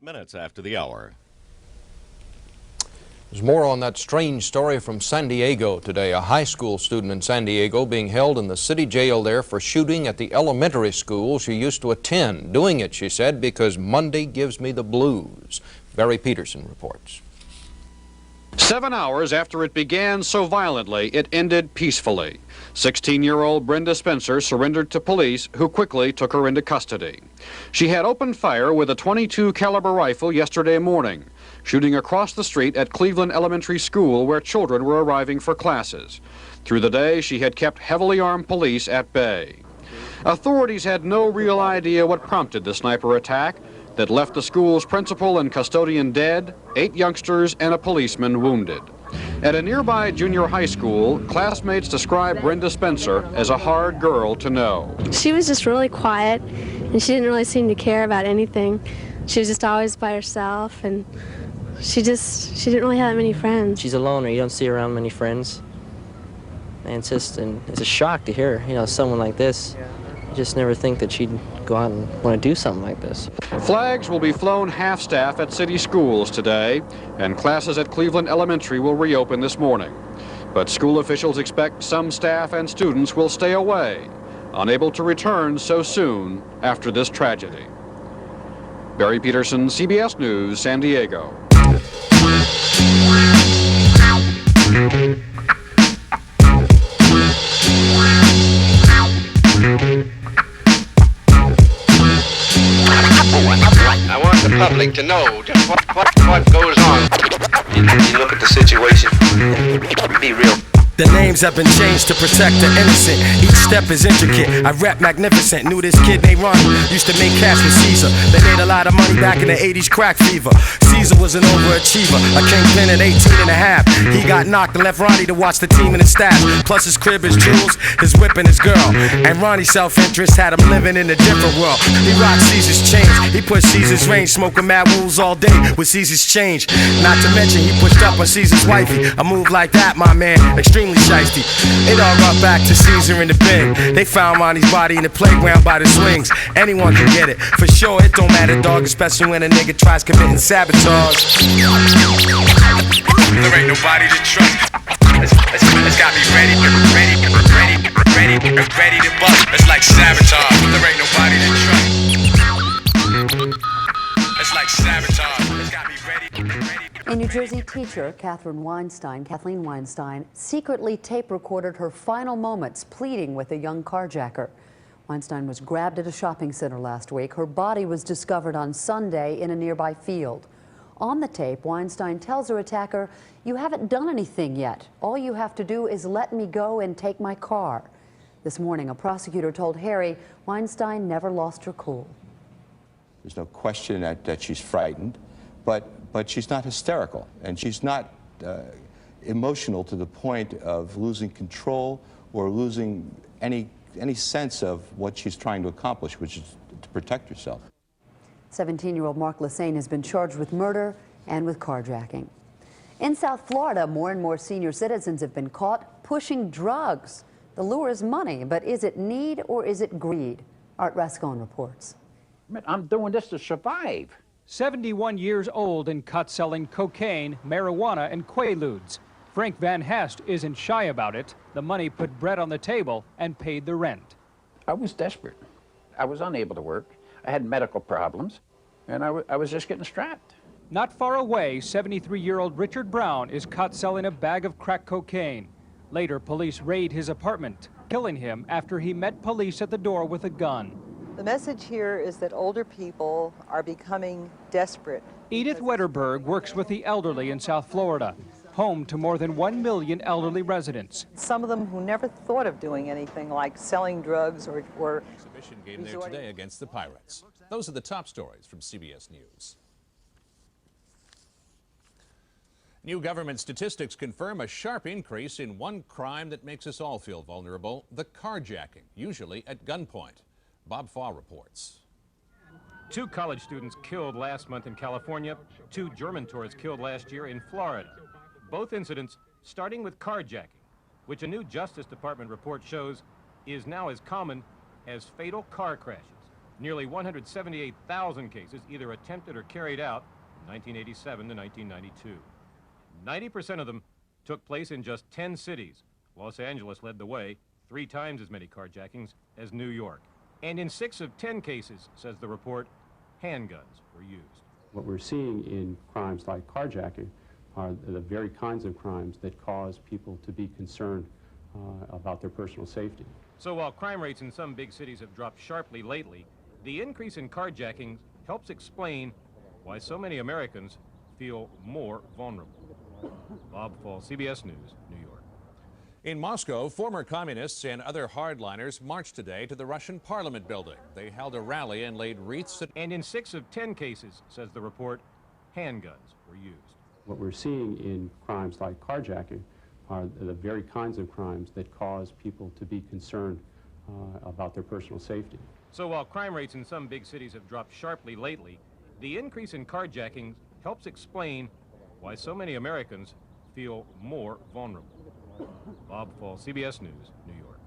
Minutes after the hour. There's more on that strange story from San Diego today. A high school student in San Diego being held in the city jail there for shooting at the elementary school she used to attend. Doing it, she said, because Monday gives me the blues. Barry Peterson reports. 7 hours after it began so violently, it ended peacefully. 16-year-old Brenda Spencer surrendered to police, who quickly took her into custody. She had opened fire with a .22 caliber rifle yesterday morning, shooting across the street at Cleveland Elementary School where children were arriving for classes. Through the day, she had kept heavily armed police at bay. Authorities had no real idea what prompted the sniper attack that left the school's principal and custodian dead, 8 youngsters and a policeman wounded. At a nearby junior high school, classmates described Brenda Spencer as a hard girl to know. She was just really quiet, and she didn't really seem to care about anything. She was just always by herself, and she didn't really have that many friends. She's a loner. You don't see her around many friends. And it's a shock to hear, someone like this. You just never think that she'd go out and want to do something like this. Flags will be flown half-staff at city schools today, and classes at Cleveland Elementary will reopen this morning. But school officials expect some staff and students will stay away, unable to return so soon after this tragedy. Barry Peterson, CBS News, San Diego. I want the public to know just what goes on. You look at the situation, be real. The names have been changed to protect the innocent. Each step is intricate. I rap magnificent. Knew this kid named Ronnie used to make cash with Caesar. They made a lot of money back in the 80s crack fever. Caesar was an overachiever, a kingpin at 18 and a half. He got knocked and left Ronnie to watch the team and his staff. Plus his crib, his jewels, his whip and his girl. And Ronnie's self-interest had him living in a different world. He rocked Caesar's chains. He pushed Caesar's range, smoking mad wools all day with Caesar's change. Not to mention he pushed up on Caesar's wifey. A move like that, my man, extremely shiesty. It all got back to Caesar in the bin. They found Ronnie's body in the playground by the swings. Anyone can get it, for sure it don't matter, dog. Especially when a nigga tries committing sabotage. There ain't nobody to trust. It's got me ready to bust. It's like sabotage. There ain't nobody to trust. It's like sabotage. It's got me ready. A New Jersey teacher, Kathleen Weinstein, secretly tape recorded her final moments pleading with a young carjacker. Weinstein was grabbed at a shopping center last week. Her body was discovered on Sunday in a nearby field. On the tape, Weinstein tells her attacker, "You haven't done anything yet. All you have to do is let me go and take my car." This morning, a prosecutor told Harry Weinstein never lost her cool. There's no question that she's frightened, but she's not hysterical, and she's not emotional to the point of losing control or losing any sense of what she's trying to accomplish, which is to protect herself. 17-year-old Michael LaSane has been charged with murder and with carjacking. In South Florida, more and more senior citizens have been caught pushing drugs. The lure is money, but is it need or is it greed? Art Rascon reports. I'm doing this to survive. 71 years old and caught selling cocaine, marijuana, and Quaaludes. Frank Van Hest isn't shy about it. The money put bread on the table and paid the rent. I was desperate. I was unable to work. I had medical problems, and I was just getting strapped. Not far away, 73-year-old Richard Brown is caught selling a bag of crack cocaine. Later, police raid his apartment, killing him after he met police at the door with a gun. The message here is that older people are becoming desperate. Edith Wetterberg works with the elderly in South Florida, home to more than 1 million elderly residents. Some of them who never thought of doing anything like selling drugs or exhibition game there today against the Pirates. Those are the top stories from CBS News. New government statistics confirm a sharp increase in one crime that makes us all feel vulnerable, the carjacking, usually at gunpoint. Bob Faw reports. 2 college students killed last month in California, 2 German tourists killed last year in Florida. Both incidents starting with carjacking, which a new Justice Department report shows is now as common as fatal car crashes. Nearly 178,000 cases either attempted or carried out from 1987 to 1992. 90% of them took place in just 10 cities. Los Angeles led the way, 3 times as many carjackings as New York. And in 6 of 10 cases, says the report, handguns were used. What we're seeing in crimes like carjacking are the very kinds of crimes that cause people to be concerned about their personal safety. So while crime rates in some big cities have dropped sharply lately, the increase in carjackings helps explain why so many Americans feel more vulnerable. Bob Fall, CBS News, New York. In Moscow, former communists and other hardliners marched today to the Russian Parliament building. They held a rally and laid wreaths. And in 6 of 10 cases, says the report, handguns were used. What we're seeing in crimes like carjacking are the very kinds of crimes that cause people to be concerned about their personal safety. So while crime rates in some big cities have dropped sharply lately, the increase in carjackings helps explain why so many Americans feel more vulnerable. Bob Fall, CBS News, New York.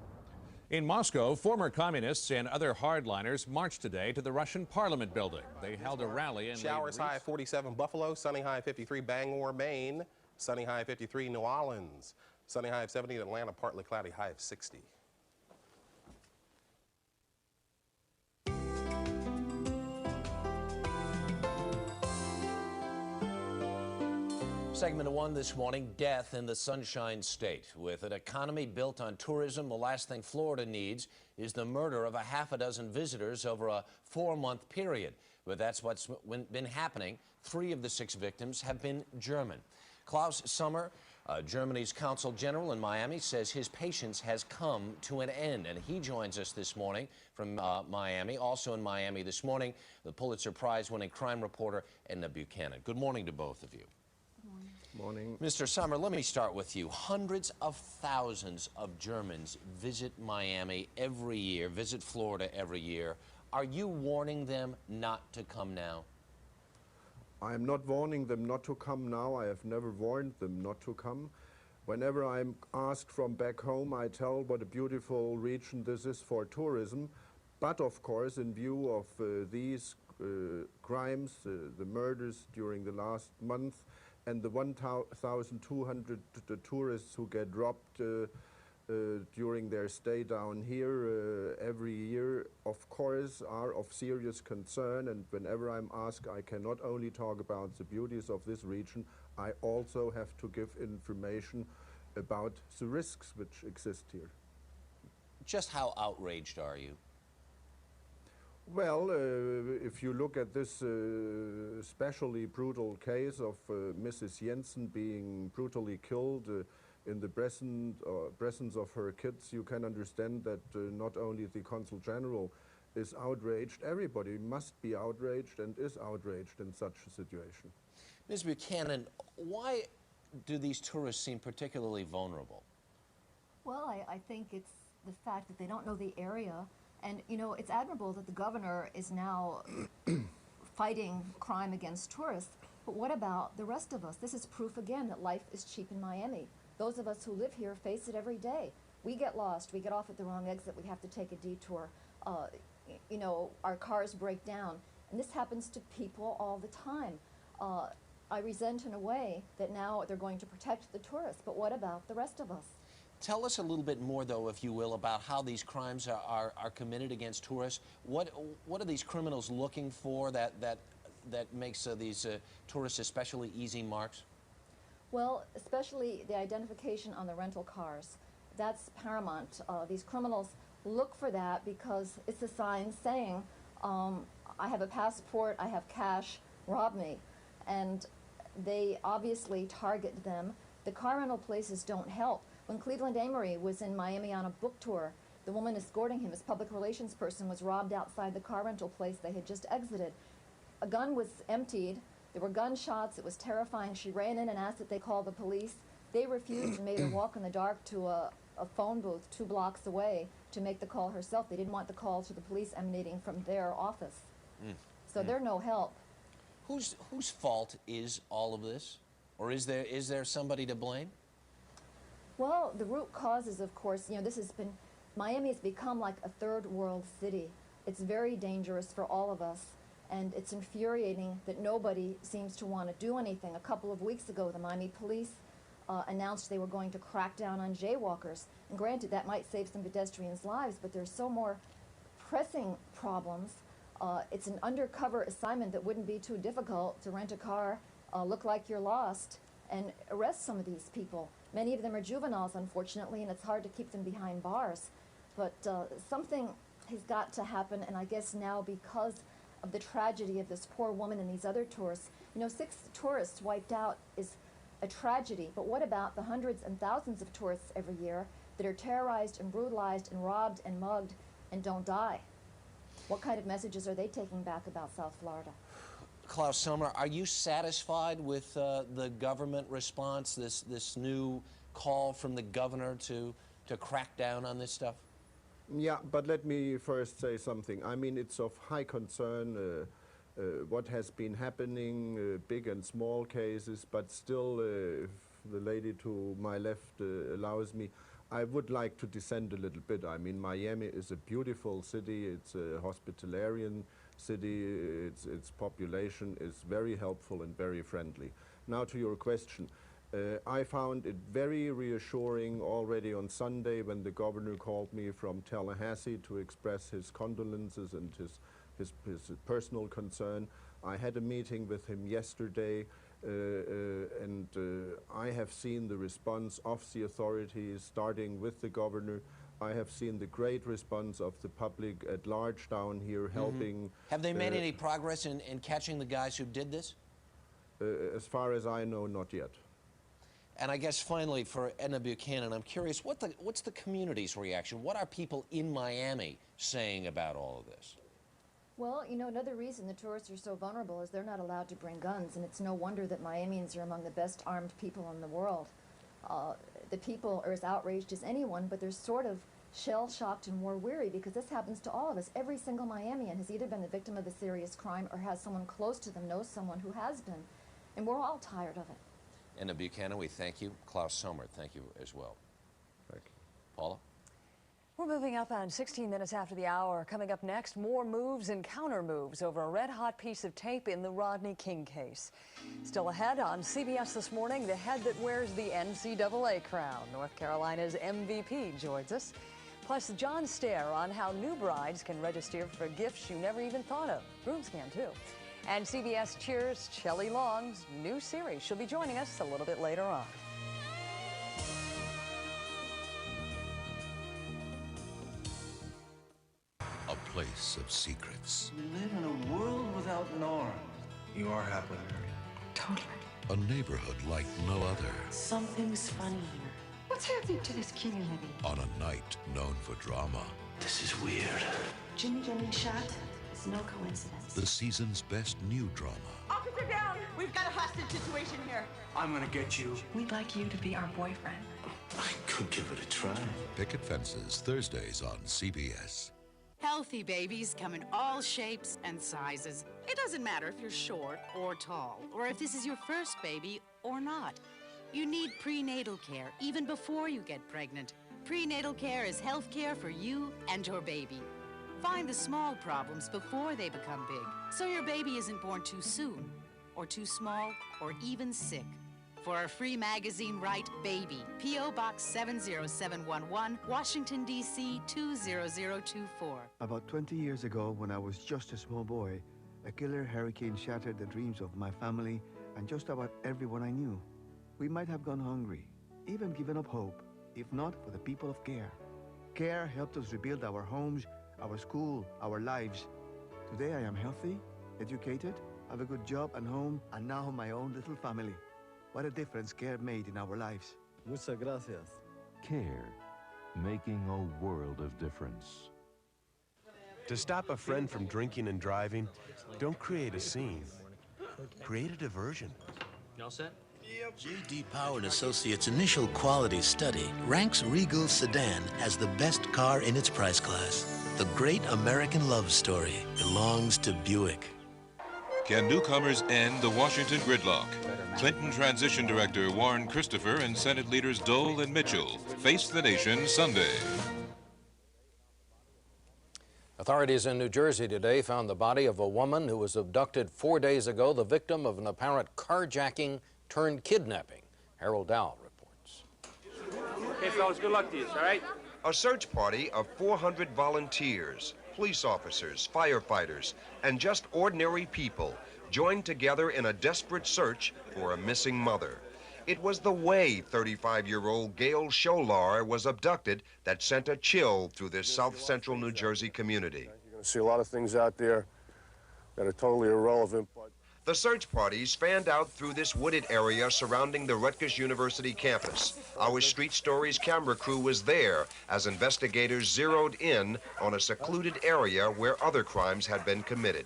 In Moscow, former communists and other hardliners marched today to the Russian Parliament building. They held a rally and showers high 47 Buffalo, sunny high 53 Bangor, Maine, sunny high 53 New Orleans, sunny high of 70 in Atlanta, partly cloudy high of 60. Segment 1 this morning, death in the Sunshine State. With an economy built on tourism, the last thing Florida needs is the murder of a half a dozen visitors over a 4-month period. But that's what's been happening. 3 of the 6 victims have been German. Klaus Sommer, Germany's consul general in Miami, says his patience has come to an end. And he joins us this morning from Miami. Also in Miami this morning, the Pulitzer Prize-winning crime reporter Edna Buchanan. Good morning to both of you. Morning. Mr. Sommer, let me start with you. Hundreds of thousands of Germans visit Miami every year, visit Florida every year. Are you warning them not to come now? I am not warning them not to come now. I have never warned them not to come. Whenever I'm asked from back home, I tell what a beautiful region this is for tourism. But of course, in view of these crimes, the murders during the last month, and the 1,200 tourists who get robbed during their stay down here every year, of course, are of serious concern. And whenever I'm asked, I can not only talk about the beauties of this region, I also have to give information about the risks which exist here. Just how outraged are you? Well, if you look at this especially brutal case of Mrs. Jensen being brutally killed in the presence of her kids, you can understand that not only the Consul General is outraged, everybody must be outraged and is outraged in such a situation. Ms. Buchanan, why do these tourists seem particularly vulnerable? Well, I think it's the fact that they don't know the area. And, you know, it's admirable that the governor is now fighting crime against tourists. But what about the rest of us? This is proof again that life is cheap in Miami. Those of us who live here face it every day. We get lost. We get off at the wrong exit. We have to take a detour. You know, our cars break down. And this happens to people all the time. I resent in a way that now they're going to protect the tourists. But what about the rest of us? Tell us a little bit more, though, if you will, about how these crimes are committed against tourists. What are these criminals looking for that makes these tourists especially easy marks? Well, especially the identification on the rental cars. That's paramount. These criminals look for that because it's a sign saying, I have a passport, I have cash, rob me. And they obviously target them. The car rental places don't help. When Cleveland Amory was in Miami on a book tour, the woman escorting him, his public relations person, was robbed outside the car rental place they had just exited. A gun was emptied. There were gunshots. It was terrifying. She ran in and asked that they call the police. They refused and made her walk in the dark to a phone booth 2 blocks away to make the call herself. They didn't want the call to the police emanating from their office. So they're no help. Whose fault is all of this? Or is there somebody to blame? Well, the root causes, of course, you know, Miami has become like a third world city. It's very dangerous for all of us, and it's infuriating that nobody seems to want to do anything. A couple of weeks ago, the Miami police announced they were going to crack down on jaywalkers. And granted, that might save some pedestrians' lives, but there's so more pressing problems. It's an undercover assignment that wouldn't be too difficult to rent a car, look like you're lost, and arrest some of these people. Many of them are juveniles, unfortunately, and it's hard to keep them behind bars. But something has got to happen, and I guess now because of the tragedy of this poor woman and these other tourists. You know, 6 tourists wiped out is a tragedy, but what about the hundreds and thousands of tourists every year that are terrorized and brutalized and robbed and mugged and don't die? What kind of messages are they taking back about South Florida? Klaus Sommer, are you satisfied with the government response, this new call from the governor to crack down on this stuff? Yeah, but let me first say something. I mean, it's of high concern what has been happening, big and small cases, but still, if the lady to my left allows me, I would like to descend a little bit. I mean, Miami is a beautiful city. It's a hospitalarian city. Its population is very helpful and very friendly. Now to your question. I found it very reassuring already on Sunday when the governor called me from Tallahassee to express his condolences and his personal concern. I had a meeting with him yesterday, and I have seen the response of the authorities, starting with the governor. I have seen the great response of the public at large down here, helping. Have they made any progress in catching the guys who did this? As far as I know, not yet. And I guess finally, for Edna Buchanan, I'm curious, what's the community's reaction? What are people in Miami saying about all of this? Well, you know, another reason the tourists are so vulnerable is they're not allowed to bring guns, and it's no wonder that Miamians are among the best armed people in the world. The people are as outraged as anyone, but they're sort of shell-shocked and war-weary because this happens to all of us. Every single Miamian has either been the victim of a serious crime or has someone close to them, knows someone who has been, and we're all tired of it. Edna Buchanan, we thank you. Klaus Sommer, thank you as well. Thank you. Paula? We're moving up on 16 minutes after the hour. Coming up next, more moves and counter moves over a red-hot piece of tape in the Rodney King case. Still ahead on CBS this morning, the head that wears the NCAA crown. North Carolina's MVP joins us. Plus, John Stair on how new brides can register for gifts you never even thought of. Grooms can, too. And CBS Cheers' Shelley Long's new series. She'll be joining us a little bit later on. A place of secrets. We live in a world without norms. You are happily married. Totally. A neighborhood like no other. Something's funny here. What's happening to this community? On a night known for drama. This is weird. Jimmy getting shot is no coincidence. The season's best new drama. Officer down! We've got a hostage situation here. I'm gonna get you. We'd like you to be our boyfriend. I could give it a try. Picket Fences, Thursdays on CBS. Healthy babies come in all shapes and sizes. It doesn't matter if you're short or tall, or if this is your first baby or not. You need prenatal care even before you get pregnant. Prenatal care is health care for you and your baby. Find the small problems before they become big, so your baby isn't born too soon, or too small, or even sick. For our free magazine, write Baby, P.O. Box 70711, Washington, D.C. 20024. About 20 years ago, when I was just a small boy, a killer hurricane shattered the dreams of my family and just about everyone I knew. We might have gone hungry, even given up hope, if not for the people of CARE. CARE helped us rebuild our homes, our school, our lives. Today I am healthy, educated, have a good job and home, and now my own little family. What a difference CARE made in our lives. Muchas gracias. CARE, making a world of difference. To stop a friend from drinking and driving, don't create a scene. Create a diversion. You all set? J.D. Power & Associates' initial quality study ranks Regal Sedan as the best car in its price class. The great American love story belongs to Buick. Can newcomers end the Washington gridlock? Clinton Transition Director Warren Christopher and Senate leaders Dole and Mitchell face the nation Sunday. Authorities in New Jersey today found the body of a woman who was abducted 4 days ago, the victim of an apparent carjacking turned kidnapping. Harold Dow reports. Okay, fellas, good luck to you, all right? A search party of 400 volunteers, police officers, firefighters, and just ordinary people joined together in a desperate search for a missing mother. It was the way 35-year-old Gail Scholar was abducted that sent a chill through this south-central New Jersey community. You're going to see a lot of things out there that are totally irrelevant, but... The search parties fanned out through this wooded area surrounding the Rutgers University campus. Our Street Stories camera crew was there as investigators zeroed in on a secluded area where other crimes had been committed.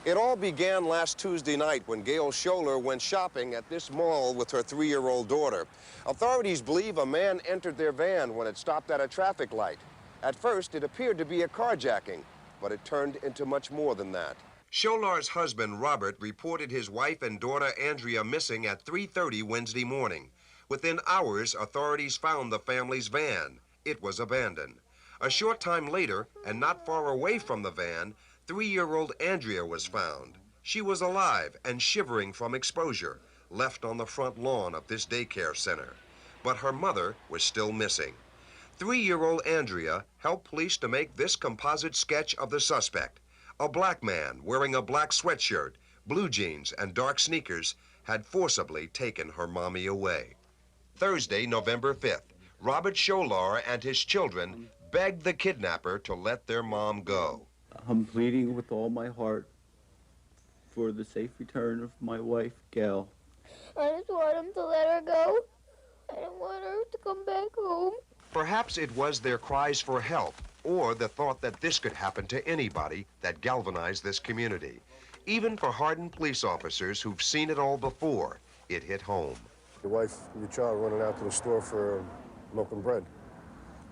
It all began last Tuesday night when Gail Scholar went shopping at this mall with her 3-year-old daughter. Authorities believe a man entered their van when it stopped at a traffic light. At first, it appeared to be a carjacking, but it turned into much more than that. Scholar's husband, Robert, reported his wife and daughter, Andrea, missing at 3:30 Wednesday morning. Within hours, authorities found the family's van. It was abandoned. A short time later, and not far away from the van, 3-year-old Andrea was found. She was alive and shivering from exposure, left on the front lawn of this daycare center. But her mother was still missing. 3-year-old Andrea helped police to make this composite sketch of the suspect. A black man wearing a black sweatshirt, blue jeans, and dark sneakers had forcibly taken her mommy away. Thursday, November 5th, Robert Scholar and his children begged the kidnapper to let their mom go. I'm pleading with all my heart for the safe return of my wife, Gail. I just want him to let her go. I don't want her to come back home. Perhaps it was their cries for help or the thought that this could happen to anybody that galvanized this community. Even for hardened police officers who've seen it all before, it hit home. Your wife and your child running out to the store for milk and bread,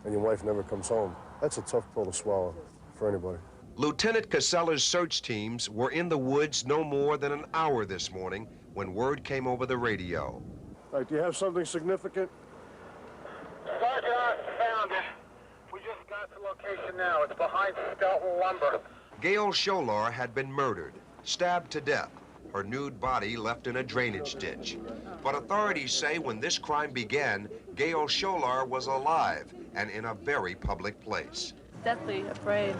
and your wife never comes home. That's a tough pill to swallow for anybody. Lieutenant Casella's search teams were in the woods no more than an hour this morning when word came over the radio. All right, do you have something significant? Sergeant, I found it. We just got the location now. It's behind Skelton Lumber. Gail Scholar had been murdered, stabbed to death, her nude body left in a drainage ditch. But authorities say when this crime began, Gail Scholar was alive and in a very public place. Deathly afraid.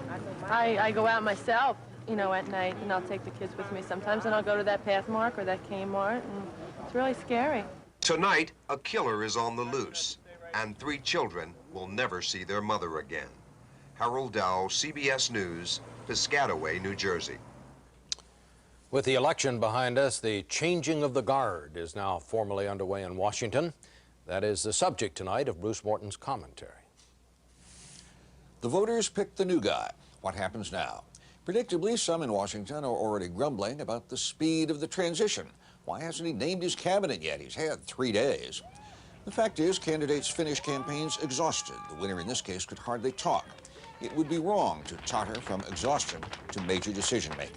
I go out myself, you know, at night, and I'll take the kids with me sometimes, and I'll go to that Pathmark or that Kmart, and it's really scary. Tonight, a killer is on the loose, and 3 children will never see their mother again. Harold Dow, CBS News, Piscataway, New Jersey. With the election behind us, the changing of the guard is now formally underway in Washington. That is the subject tonight of Bruce Morton's commentary. The voters picked the new guy. What happens now? Predictably, some in Washington are already grumbling about the speed of the transition. Why hasn't he named his cabinet yet? He's had 3 days. The fact is, candidates finish campaigns exhausted. The winner in this case could hardly talk. It would be wrong to totter from exhaustion to major decision-making.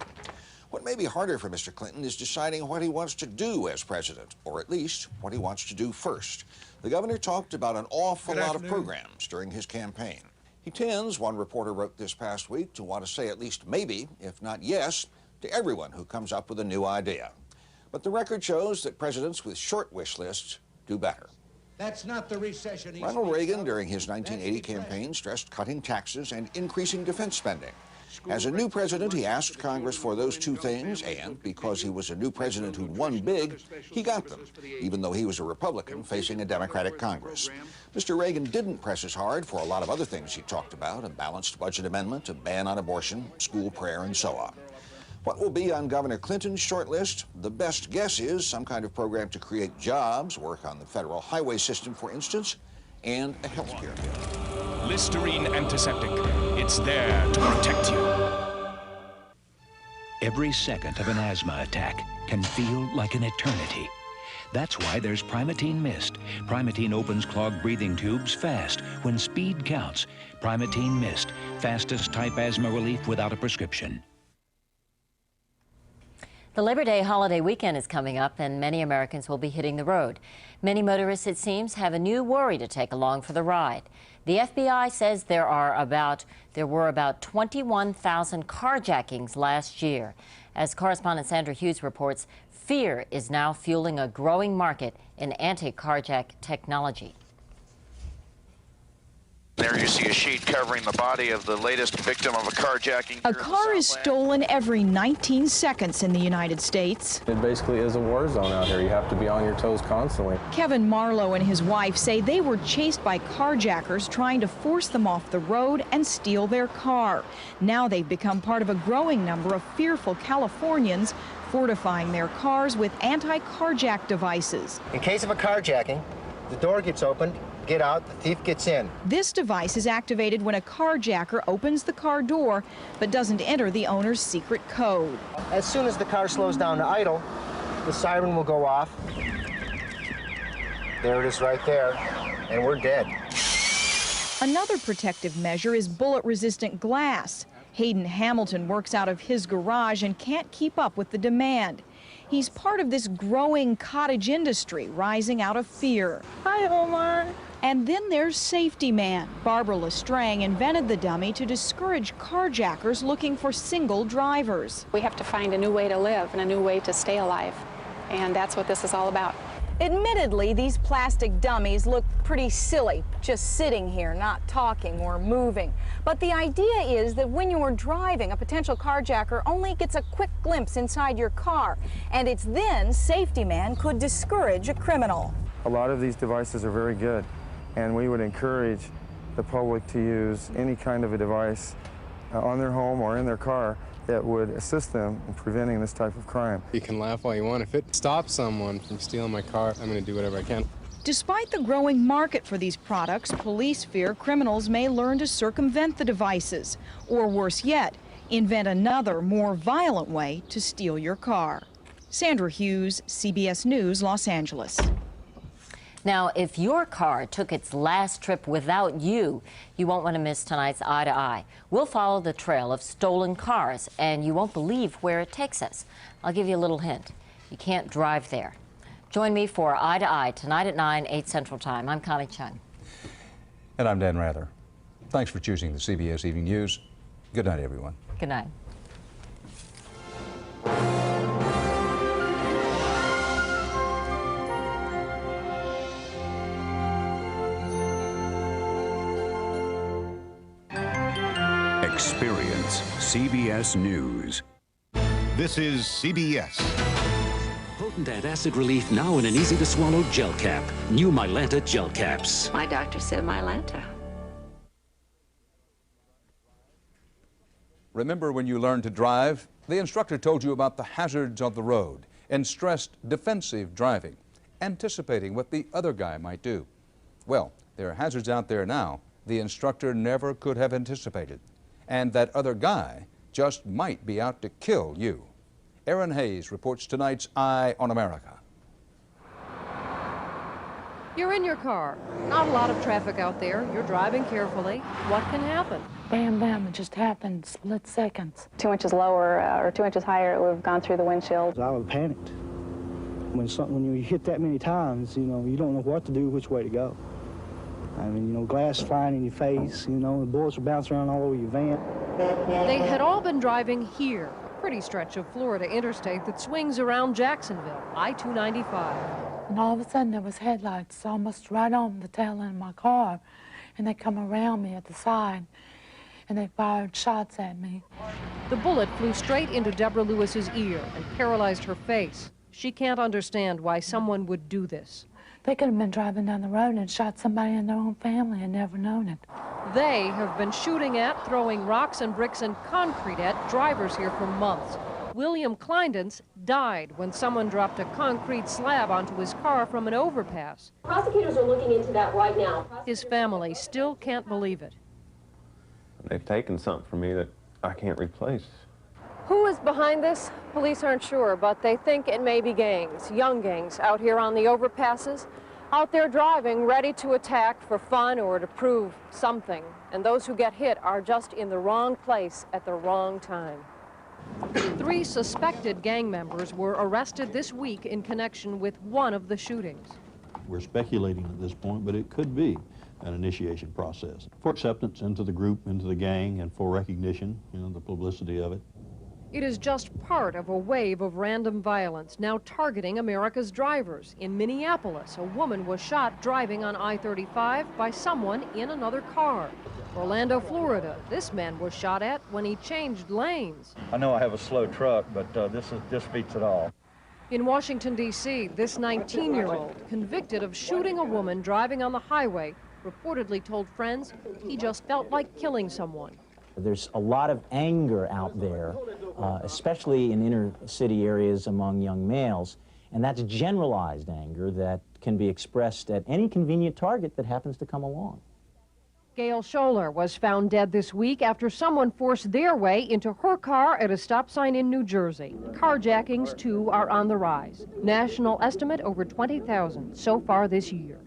What may be harder for Mr. Clinton is deciding what he wants to do as president, or at least what he wants to do first. The governor talked about an awful lot of programs during his campaign. He tends, one reporter wrote this past week, to want to say at least maybe, if not yes, to everyone who comes up with a new idea. But the record shows that presidents with short wish lists do better. That's not the recession. Ronald Reagan, during his 1980 campaign, stressed cutting taxes and increasing defense spending. As a new president, he asked Congress for those 2 things, and because he was a new president who won big, he got them, even though he was a Republican facing a Democratic Congress. Mr. Reagan didn't press as hard for a lot of other things he talked about, a balanced budget amendment, a ban on abortion, school prayer, and so on. What will be on Governor Clinton's short list? The best guess is some kind of program to create jobs, work on the federal highway system, for instance, and a health care bill. Listerine Antiseptic. It's there to protect you. Every second of an asthma attack can feel like an eternity. That's why there's Primatene Mist. Primatene opens clogged breathing tubes fast when speed counts. Primatene Mist, fastest type asthma relief without a prescription. The Labor Day holiday weekend is coming up, and many Americans will be hitting the road. Many motorists, it seems, have a new worry to take along for the ride. The FBI says there were about 21,000 carjackings last year. As correspondent Sandra Hughes reports, fear is now fueling a growing market in anti-carjack technology. There you see a sheet covering the body of the latest victim of a carjacking. A car is stolen every 19 seconds in the United States. It basically is a war zone out here. You have to be on your toes constantly. Kevin Marlowe and his wife say they were chased by carjackers trying to force them off the road and steal their car. Now they've become part of a growing number of fearful Californians fortifying their cars with anti-carjack devices. In case of a carjacking, the door gets opened, get out, the thief gets in. This device is activated when a carjacker opens the car door but doesn't enter the owner's secret code. As soon as the car slows down to idle, the siren will go off. There it is right there, and we're dead. Another protective measure is bullet-resistant glass. Hayden Hamilton works out of his garage and can't keep up with the demand. He's part of this growing cottage industry rising out of fear. Hi, Omar. And then there's Safety Man. Barbara Lestrang invented the dummy to discourage carjackers looking for single drivers. We have to find a new way to live and a new way to stay alive, and that's what this is all about. Admittedly, these plastic dummies look pretty silly, just sitting here, not talking or moving. But the idea is that when you're driving, a potential carjacker only gets a quick glimpse inside your car, and it's then Safety Man could discourage a criminal. A lot of these devices are very good, and we would encourage the public to use any kind of a device on their home or in their car that would assist them in preventing this type of crime. You can laugh all you want. If it stops someone from stealing my car, I'm going to do whatever I can. Despite the growing market for these products, police fear criminals may learn to circumvent the devices, or worse yet, invent another, more violent way to steal your car. Sandra Hughes, CBS News, Los Angeles. Now, if your car took its last trip without you, you won't want to miss tonight's Eye to Eye. We'll follow the trail of stolen cars, and you won't believe where it takes us. I'll give you a little hint. You can't drive there. Join me for Eye to Eye tonight at 9, 8 Central Time. I'm Connie Chung. And I'm Dan Rather. Thanks for choosing the CBS Evening News. Good night, everyone. Good night. Experience CBS News. This is CBS. Potent antacid relief now in an easy-to-swallow gel cap. New Mylanta gel caps. My doctor said Mylanta. Remember when you learned to drive? The instructor told you about the hazards of the road and stressed defensive driving, anticipating what the other guy might do. Well, there are hazards out there now the instructor never could have anticipated. And that other guy just might be out to kill you. Aaron Hayes reports tonight's Eye on America. You're in your car. Not a lot of traffic out there. You're driving carefully. What can happen? Bam, bam, it just happened, split seconds. 2 inches lower or 2 inches higher, it would have gone through the windshield. I was panicked. When you hit that many times, you don't know what to do, which way to go. I mean, glass flying in your face, the bullets are bouncing around all over your van. They had all been driving here, a pretty stretch of Florida interstate that swings around Jacksonville, I-295. And all of a sudden there was headlights almost right on the tail end of my car, and they come around me at the side, and they fired shots at me. The bullet flew straight into Deborah Lewis's ear and paralyzed her face. She can't understand why someone would do this. They could have been driving down the road and shot somebody in their own family and never known it. They have been shooting at, throwing rocks and bricks and concrete at drivers here for months. William Kleindens died when someone dropped a concrete slab onto his car from an overpass. Prosecutors are looking into that right now. His family still can't believe it. They've taken something from me that I can't replace. Who is behind this? Police aren't sure, but they think it may be gangs, young gangs, out here on the overpasses, out there driving, ready to attack for fun or to prove something. And those who get hit are just in the wrong place at the wrong time. 3 suspected gang members were arrested this week in connection with one of the shootings. We're speculating at this point, but it could be an initiation process for acceptance into the group, into the gang, and for recognition, the publicity of it. It is just part of a wave of random violence now targeting America's drivers. In Minneapolis, a woman was shot driving on I-35 by someone in another car. Orlando, Florida, this man was shot at when he changed lanes. I know I have a slow truck, but this beats it all. In Washington, D.C., this 19-year-old, convicted of shooting a woman driving on the highway, reportedly told friends he just felt like killing someone. There's a lot of anger out there, especially in inner city areas among young males, and that's generalized anger that can be expressed at any convenient target that happens to come along. Gail Scholler was found dead this week after someone forced their way into her car at a stop sign in New Jersey. Carjackings, too, are on the rise. National estimate over 20,000 so far this year.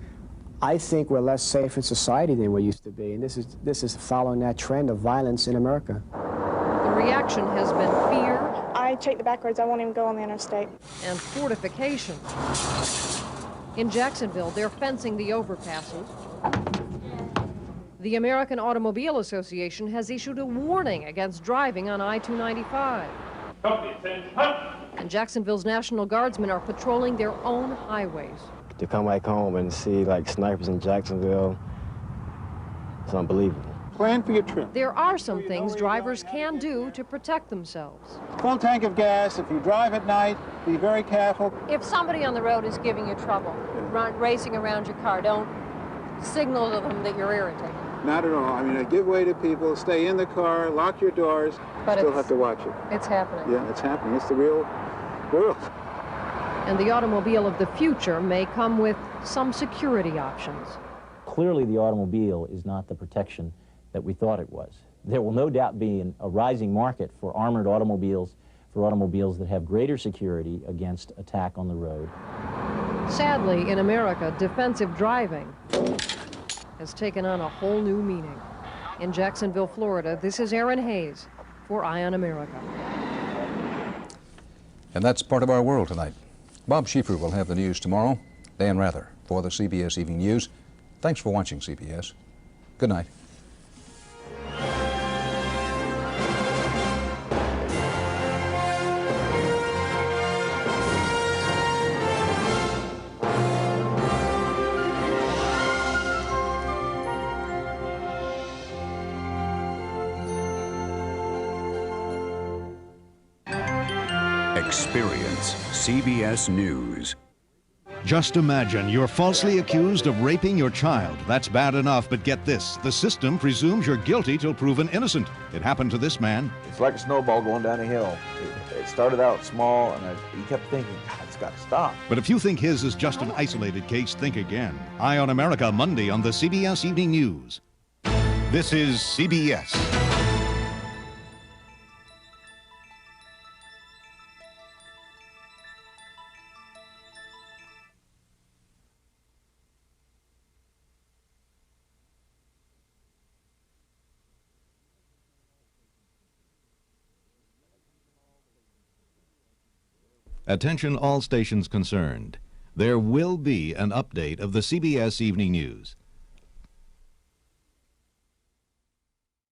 I think we're less safe in society than we used to be, and this is following that trend of violence in America. The reaction has been fear. I take the back roads. I won't even go on the interstate. And fortification. In Jacksonville, they're fencing the overpasses. The American Automobile Association has issued a warning against driving on I-295. And Jacksonville's National Guardsmen are patrolling their own highways. To come back home and see like snipers in Jacksonville, it's unbelievable. Plan for your trip. There are some things drivers can do to protect themselves. Full tank of gas. If you drive at night, be very careful. If somebody on the road is giving you trouble, racing around your car, don't signal to them that you're irritated. Not at all. I mean, give way to people, stay in the car, lock your doors, but still have to watch it. It's happening. Yeah, it's happening. It's the real world. And the automobile of the future may come with some security options. Clearly, the automobile is not the protection that we thought it was. There will no doubt be a rising market for armored automobiles, for automobiles that have greater security against attack on the road. Sadly, in America, defensive driving has taken on a whole new meaning. In Jacksonville, Florida, this is Erin Hayes for Eye on America. And that's part of our world tonight. Bob Schieffer will have the news tomorrow. Dan Rather for the CBS Evening News. Thanks for watching CBS. Good night. Experience CBS News. Just imagine you're falsely accused of raping your child. That's bad enough, but get this. The system presumes you're guilty till proven innocent. It happened to this man. It's like a snowball going down a hill. It started out small, and he kept thinking, God, it's got to stop. But if you think his is just an isolated case, think again. Eye on America, Monday on the CBS Evening News. This is CBS. Attention all stations concerned. There will be an update of the CBS Evening News.